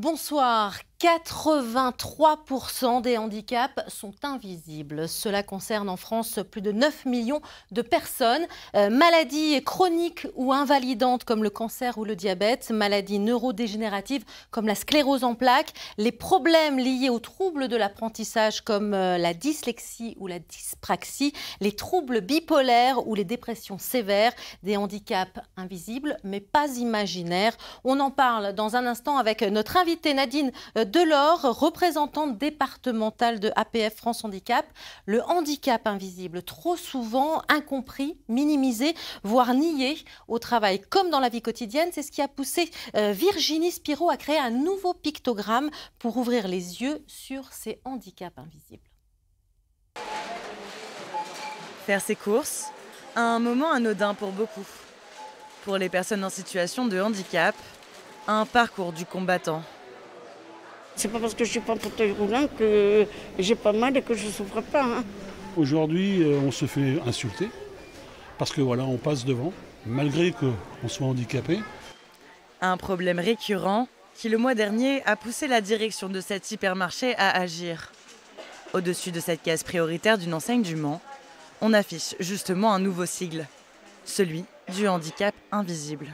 Bonsoir. 83% des handicaps sont invisibles. Cela concerne en France plus de 9 millions de personnes. Maladies chroniques ou invalidantes comme le cancer ou le diabète, maladies neurodégénératives comme la sclérose en plaques, les problèmes liés aux troubles de l'apprentissage comme la dyslexie ou la dyspraxie, les troubles bipolaires ou les dépressions sévères, des handicaps invisibles mais pas imaginaires. On en parle dans un instant avec notre invitée Nadine Delors, représentante départementale de APF France Handicap. Le handicap invisible, trop souvent incompris, minimisé, voire nié au travail comme dans la vie quotidienne, c'est ce qui a poussé Virginie Spiro à créer un nouveau pictogramme pour ouvrir les yeux sur ces handicaps invisibles. Faire ses courses, un moment anodin pour beaucoup. Pour les personnes en situation de handicap, un parcours du combattant. C'est pas parce que je suis pas en fauteuil roulant que j'ai pas mal et que je souffre pas. Hein. Aujourd'hui, on se fait insulter parce que voilà, on passe devant, malgré qu'on soit handicapé. Un problème récurrent qui, le mois dernier, a poussé la direction de cet hypermarché à agir. Au-dessus de cette case prioritaire d'une enseigne du Mans, on affiche justement un nouveau sigle, celui du handicap invisible.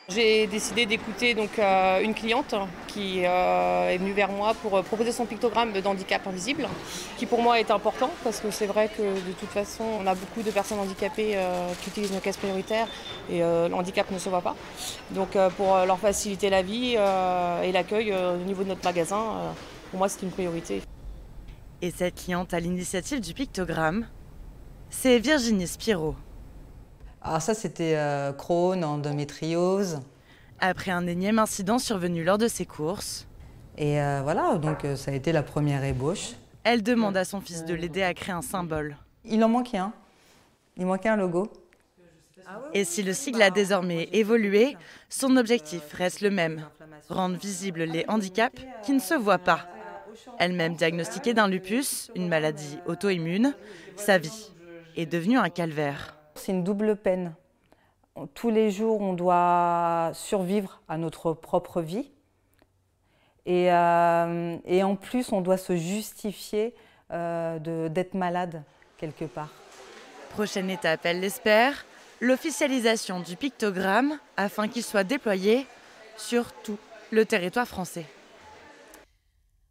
J'ai décidé d'écouter une cliente qui est venue vers moi pour proposer son pictogramme d'handicap invisible, qui pour moi est important parce que c'est vrai que de toute façon on a beaucoup de personnes handicapées qui utilisent nos caisses prioritaires et le handicap ne se voit pas. Donc pour leur faciliter la vie et l'accueil au niveau de notre magasin, pour moi c'est une priorité. Et cette cliente à l'initiative du pictogramme, c'est Virginie Spiro. Alors ça, c'était Crohn, endométriose. Après un énième incident survenu lors de ses courses. Et voilà, donc ça a été la première ébauche. Elle demande à son fils de l'aider à créer un symbole. Il en manquait un. Il manquait un logo. Et si le sigle a désormais évolué, son objectif reste le même. Rendre visibles les handicaps qui ne se voient pas. Elle-même diagnostiquée d'un lupus, une maladie auto-immune, sa vie est devenue un calvaire. C'est une double peine. Tous les jours, on doit survivre à notre propre vie. Et en plus, on doit se justifier d'être malade quelque part. Prochaine étape, elle l'espère, l'officialisation du pictogramme afin qu'il soit déployé sur tout le territoire français.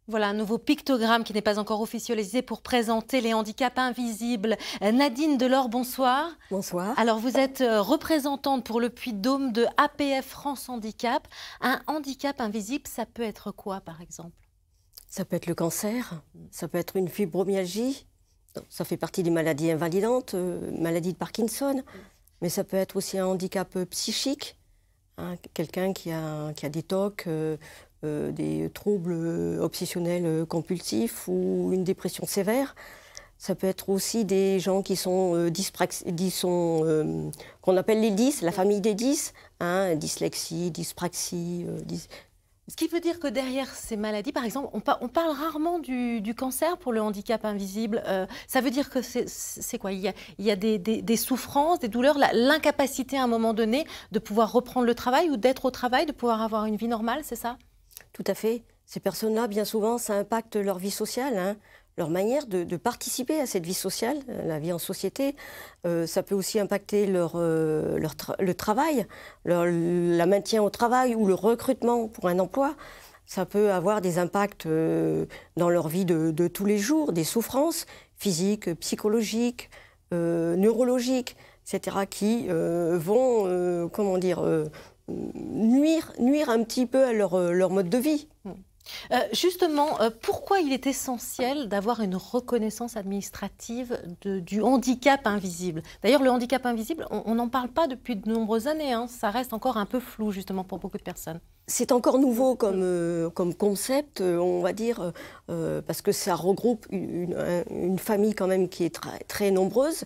Voilà un nouveau pictogramme qui n'est pas encore officialisé pour présenter les handicaps invisibles. Nadine Delors, bonsoir. Bonsoir. Alors vous êtes représentante pour le Puy-de-Dôme de APF France Handicap. Un handicap invisible, ça peut être quoi par exemple? Ça peut être le cancer, ça peut être une fibromyalgie, ça fait partie des maladies invalidantes, maladie de Parkinson, mais ça peut être aussi un handicap psychique, hein, quelqu'un qui a des TOC, des troubles obsessionnels compulsifs ou une dépression sévère. Ça peut être aussi des gens qui sont qu'on appelle les 10, la famille des 10, hein, dyslexie, dyspraxie. Ce qui veut dire que derrière ces maladies, par exemple, on parle rarement du cancer pour le handicap invisible. Ça veut dire que c'est quoi? Il y a des souffrances, des douleurs, l'incapacité à un moment donné de pouvoir reprendre le travail ou d'être au travail, de pouvoir avoir une vie normale, c'est ça? Tout à fait. Ces personnes-là, bien souvent, ça impacte leur vie sociale, hein, leur manière de participer à cette vie sociale, la vie en société. Ça peut aussi impacter le travail, la maintien au travail ou le recrutement pour un emploi. Ça peut avoir des impacts dans leur vie de tous les jours, des souffrances physiques, psychologiques, neurologiques, etc., qui vont, comment dire, nuire un petit peu à leur mode de vie. Justement, pourquoi il est essentiel d'avoir une reconnaissance administrative du handicap invisible? D'ailleurs, le handicap invisible, on n'en parle pas depuis de nombreuses années, hein. Ça reste encore un peu flou justement pour beaucoup de personnes. C'est encore nouveau comme concept, on va dire, parce que ça regroupe une famille quand même qui est très nombreuse.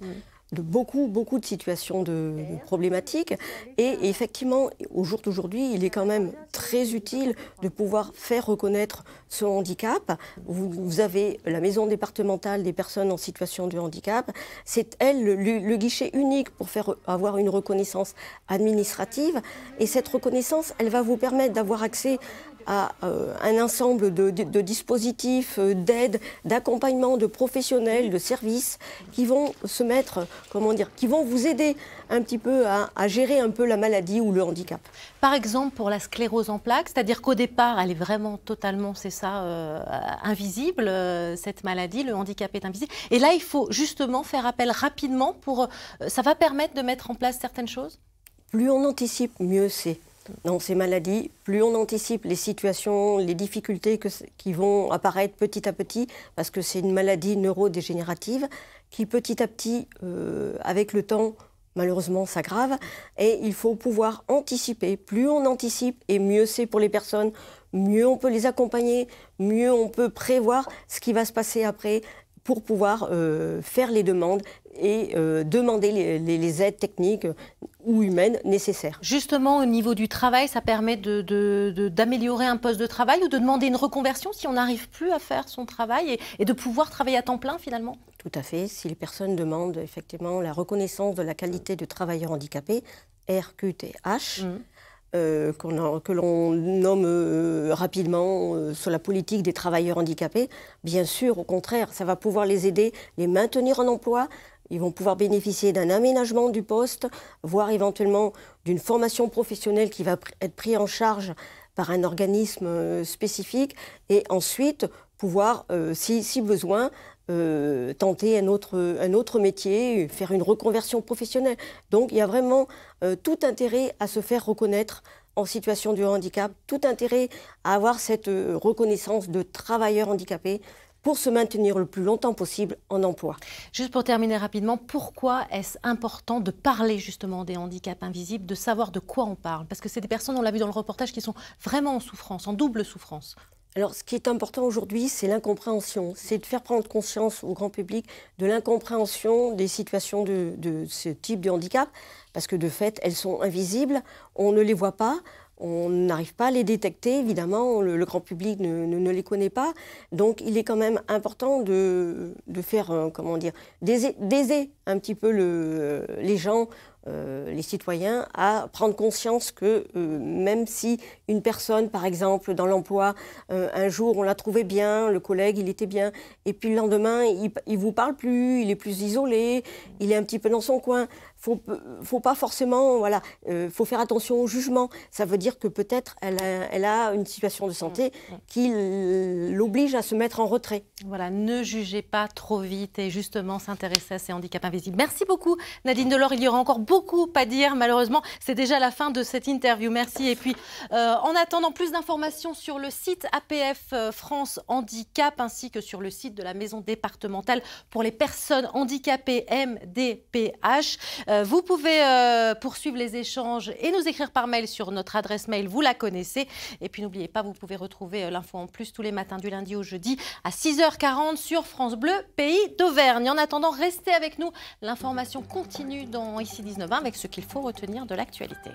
de beaucoup de situations de problématiques. Et effectivement, au jour d'aujourd'hui, il est quand même très utile de pouvoir faire reconnaître ce handicap. Vous avez la maison départementale des personnes en situation de handicap. C'est elle le guichet unique pour faire avoir une reconnaissance administrative. Et cette reconnaissance, elle va vous permettre d'avoir accès à un ensemble de dispositifs, d'aide, d'accompagnement, de professionnels, de services qui vont se mettre, comment dire, qui vont vous aider un petit peu à gérer un peu la maladie ou le handicap. Par exemple, pour la sclérose en plaques, c'est-à-dire qu'au départ, elle est vraiment totalement, c'est ça, invisible, cette maladie, le handicap est invisible. Et là, il faut justement faire appel rapidement pour... ça va permettre de mettre en place certaines choses? Plus on anticipe, mieux c'est. Dans ces maladies, plus on anticipe les situations, les difficultés qui vont apparaître petit à petit, parce que c'est une maladie neurodégénérative qui petit à petit, avec le temps, malheureusement s'aggrave. Et il faut pouvoir anticiper. Plus on anticipe, et mieux c'est pour les personnes, mieux on peut les accompagner, mieux on peut prévoir ce qui va se passer après pour pouvoir faire les demandes et demander les aides techniques ou humaines nécessaires. Justement, au niveau du travail, ça permet d'améliorer un poste de travail ou de demander une reconversion si on n'arrive plus à faire son travail et de pouvoir travailler à temps plein finalement? Tout à fait. Si les personnes demandent effectivement la reconnaissance de la qualité de travailleur handicapé, RQTH, que l'on nomme rapidement sur la politique des travailleurs handicapés, bien sûr, au contraire, ça va pouvoir les aider, les maintenir en emploi. Ils vont pouvoir bénéficier d'un aménagement du poste, voire éventuellement d'une formation professionnelle qui va être prise en charge par un organisme spécifique, et ensuite pouvoir, si besoin, tenter un autre métier, faire une reconversion professionnelle. Donc il y a vraiment tout intérêt à se faire reconnaître en situation de handicap, tout intérêt à avoir cette reconnaissance de travailleur handicapé pour se maintenir le plus longtemps possible en emploi. Juste pour terminer rapidement, pourquoi est-ce important de parler justement des handicaps invisibles, de savoir de quoi on parle? Parce que c'est des personnes, on l'a vu dans le reportage, qui sont vraiment en souffrance, en double souffrance. Alors, ce qui est important aujourd'hui, c'est l'incompréhension. C'est de faire prendre conscience au grand public de l'incompréhension des situations de ce type de handicap, parce que de fait, elles sont invisibles, on ne les voit pas. On n'arrive pas à les détecter, évidemment, le grand public ne les connaît pas. Donc il est quand même important de faire, comment dire, d'aider un petit peu les gens, les citoyens, à prendre conscience que même si une personne, par exemple, dans l'emploi, un jour on l'a trouvé bien, le collègue il était bien, et puis le lendemain il vous parle plus, il est plus isolé, il est un petit peu dans son coin. Faut pas forcément, voilà, faut faire attention au jugement. Ça veut dire que peut-être elle a une situation de santé qui l'oblige à se mettre en retrait. Voilà, ne jugez pas trop vite et justement s'intéresser à ces handicaps invisibles. Merci beaucoup Nadine Delors, il y aura encore beaucoup à dire, malheureusement c'est déjà la fin de cette interview. Merci, et puis en attendant plus d'informations sur le site APF France Handicap ainsi que sur le site de la maison départementale pour les personnes handicapées MDPH. Vous pouvez poursuivre les échanges et nous écrire par mail sur notre adresse mail, vous la connaissez. Et puis n'oubliez pas, vous pouvez retrouver l'info en plus tous les matins du lundi au jeudi à 6h40 sur France Bleu, Pays d'Auvergne. En attendant, restez avec nous. L'information continue dans Ici 19h avec ce qu'il faut retenir de l'actualité.